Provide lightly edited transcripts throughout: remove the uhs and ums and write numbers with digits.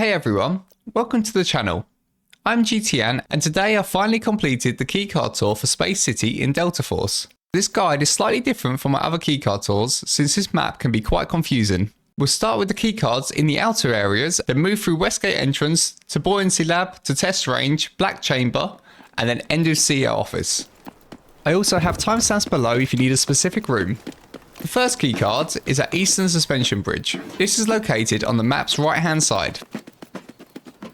Hey everyone, welcome to the channel. I'm GTN and today I finally completed the Keycard tour for Space City in Delta Force. This guide is slightly different from my other Keycard tours since this map can be quite confusing. We'll start with the keycards in the outer areas, then move through Westgate entrance to Buoyancy Lab to Test Range, Black Chamber, and then end of CEO office. I also have timestamps below if you need a specific room. The first keycard is at Eastern Suspension Bridge. This is located on the map's right hand side.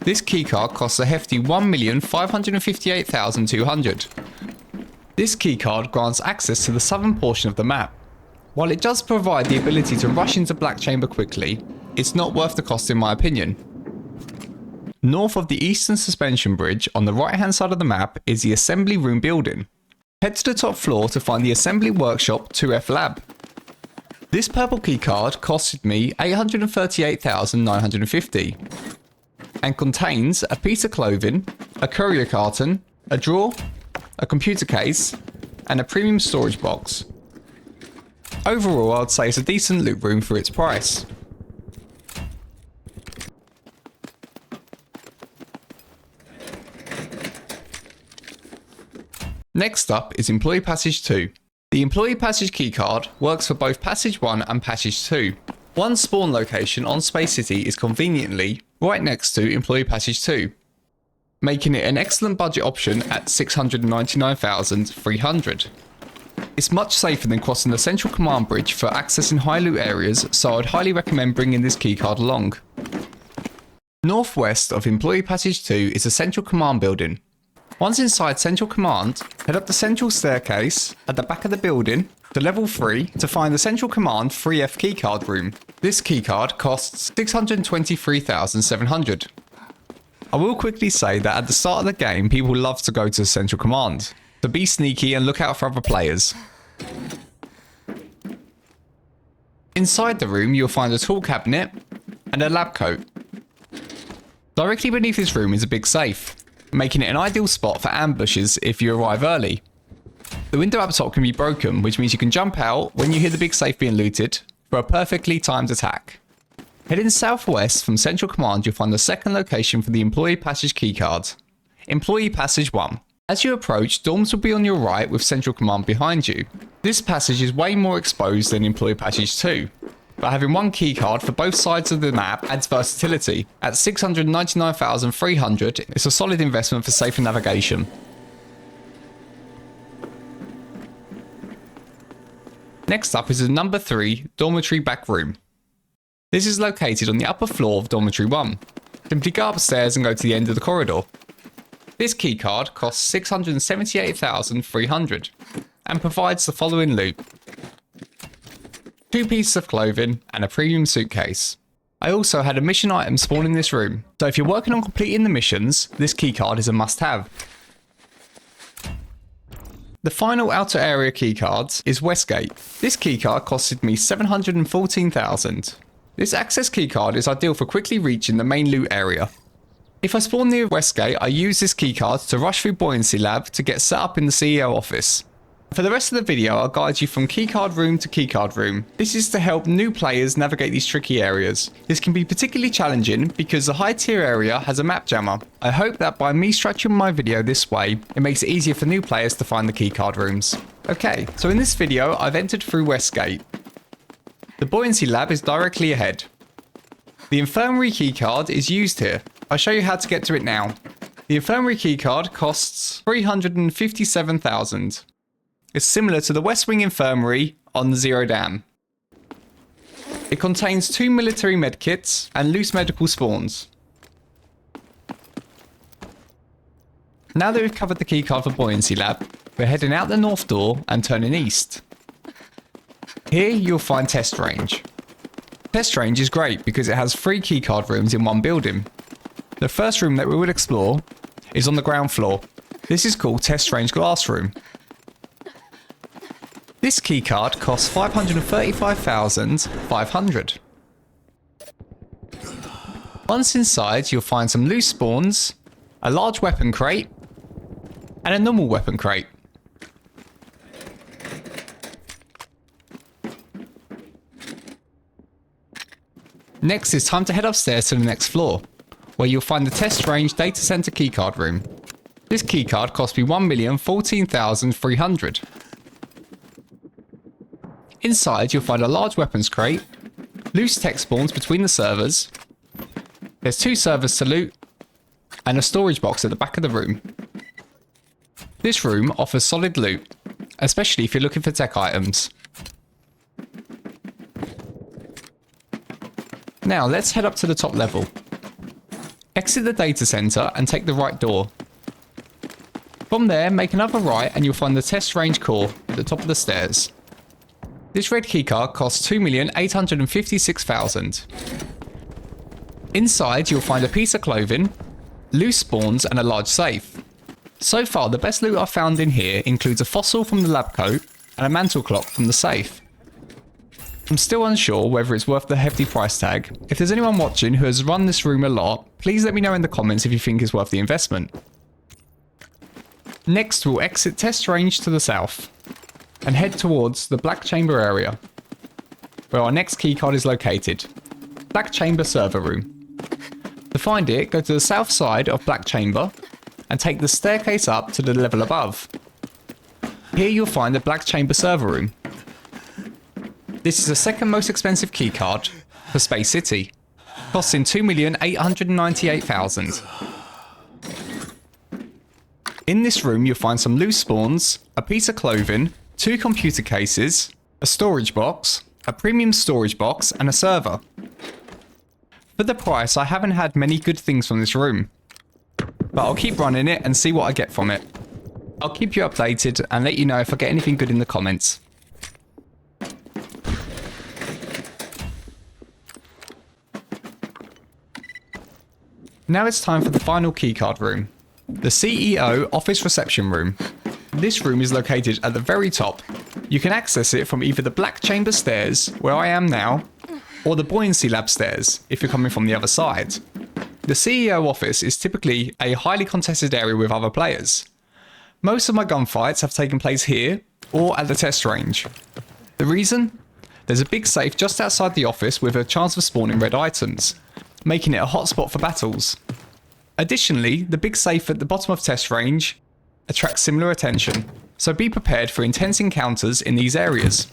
This keycard costs a hefty 1,558,200. This keycard grants access to the southern portion of the map. While it does provide the ability to rush into Black Chamber quickly, it's not worth the cost in my opinion. North of the Eastern Suspension Bridge on the right hand side of the map is the Assembly Room building. Head to the top floor to find the Assembly Workshop 2F Lab. This purple keycard costed me 838,950 and contains a piece of clothing, a courier carton, a drawer, a computer case, and a premium storage box. Overall, I'd say it's a decent loot room for its price. Next up is Employee Passage 2. The Employee Passage keycard works for both Passage 1 and Passage 2. One spawn location on Space City is conveniently right next to Employee Passage 2, making it an excellent budget option at 699,300. It's much safer than crossing the Central Command Bridge for accessing high loot areas, so I'd highly recommend bringing this keycard along. Northwest of Employee Passage 2 is the Central Command building. Once inside Central Command, head up the central staircase at the back of the building to level 3 to find the Central Command 3F keycard room. This keycard costs 623,700. I will quickly say that at the start of the game, people love to go to Central Command to be sneaky and look out for other players. Inside the room, you'll find a tool cabinet and a lab coat. Directly beneath this room is a big safe, making it an ideal spot for ambushes if you arrive early. The window up top can be broken, which means you can jump out when you hear the big safe being looted for a perfectly timed attack. Heading southwest from Central Command, you'll find the second location for the Employee Passage keycard, Employee Passage 1. As you approach, dorms will be on your right with Central Command behind you. This passage is way more exposed than Employee Passage 2, but having one keycard for both sides of the map adds versatility. At 699,300, it's a solid investment for safer navigation. Next up is the number 3 Dormitory back room. This is located on the upper floor of Dormitory 1. Simply go upstairs and go to the end of the corridor. This keycard costs 678,300 and provides the following loot: 2 pieces of clothing and a premium suitcase. I also had a mission item spawn in this room, so if you're working on completing the missions, this keycard is a must-have. The final outer area keycard is Westgate. This keycard costed me 714,000. This access keycard is ideal for quickly reaching the main loot area. If I spawn near Westgate, I use this keycard to rush through Buoyancy Lab to get set up in the CEO office. For the rest of the video, I'll guide you from keycard room to keycard room. This is to help new players navigate these tricky areas. This can be particularly challenging because the high tier area has a map jammer. I hope that by me structuring my video this way, it makes it easier for new players to find the keycard rooms. Okay, so in this video, I've entered through Westgate. The Buoyancy Lab is directly ahead. The Infirmary keycard is used here. I'll show you how to get to it now. The Infirmary keycard costs 357,000. It's similar to the West Wing Infirmary on the Zero Dam. It contains 2 military medkits and loose medical spawns. Now that we've covered the keycard for Buoyancy Lab, we're heading out the north door and turning east. Here you'll find Test Range. Test Range is great because it has 3 keycard rooms in one building. The first room that we will explore is on the ground floor. This is called Test Range Glass Room. This keycard costs 535,500. Once inside, you'll find some loose spawns, a large weapon crate, and a normal weapon crate. Next, it's time to head upstairs to the next floor. where you'll find the test range data center keycard room. This keycard cost me 1,014,300. Inside you'll find a large weapons crate, loose tech spawns between the servers, there's 2 servers to loot, and a storage box at the back of the room. This room offers solid loot, especially if you're looking for tech items. Now let's head up to the top level. Exit the data center and take the right door. From there, make another right and you'll find the test range core at the top of the stairs. This red keycard costs 2,856,000. Inside you'll find a piece of clothing, loose spawns and a large safe. So far the best loot I've found in here includes a fossil from the lab coat and a mantle clock from the safe. I'm still unsure whether it's worth the hefty price tag. If there's anyone watching who has run this room a lot, please let me know in the comments if you think it's worth the investment. Next we'll exit test range to the south and head towards the black chamber area, where our next keycard is located. Black chamber server room. To find it, go to the south side of black chamber and take the staircase up to the level above. Here you'll find the black chamber server room. This is the second most expensive keycard for Space City, costing 2,898,000. In this room you'll find some loose spawns, a piece of clothing, 2 computer cases, a storage box, a premium storage box and a server. For the price, I haven't had many good things from this room, but I'll keep running it and see what I get from it. I'll keep you updated and let you know if I get anything good in the comments. Now it's time for the final keycard room, the CEO office reception room. This room is located at the very top. You can access it from either the black chamber stairs, where I am now, or the Buoyancy Lab stairs, if you're coming from the other side. The CEO office is typically a highly contested area with other players. Most of my gunfights have taken place here, or at the test range. The reason? There's a big safe just outside the office with a chance of spawning red items, making it a hotspot for battles. Additionally, the big safe at the bottom of test range attracts similar attention, so be prepared for intense encounters in these areas.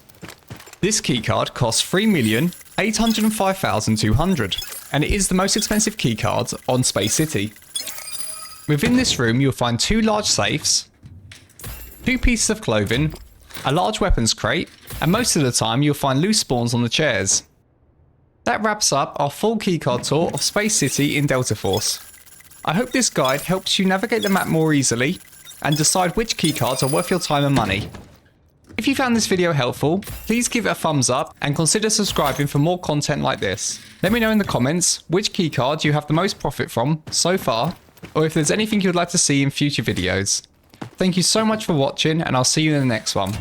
This keycard costs 3,805,200, and it is the most expensive keycard on Space City. Within this room you'll find 2 large safes, 2 pieces of clothing, a large weapons crate, and most of the time you'll find loose spawns on the chairs. That wraps up our full keycard tour of Space City in Delta Force. I hope this guide helps you navigate the map more easily and decide which keycards are worth your time and money. If you found this video helpful, please give it a thumbs up and consider subscribing for more content like this. Let me know in the comments which keycard you have the most profit from so far, or if there's anything you'd like to see in future videos. Thank you so much for watching and I'll see you in the next one.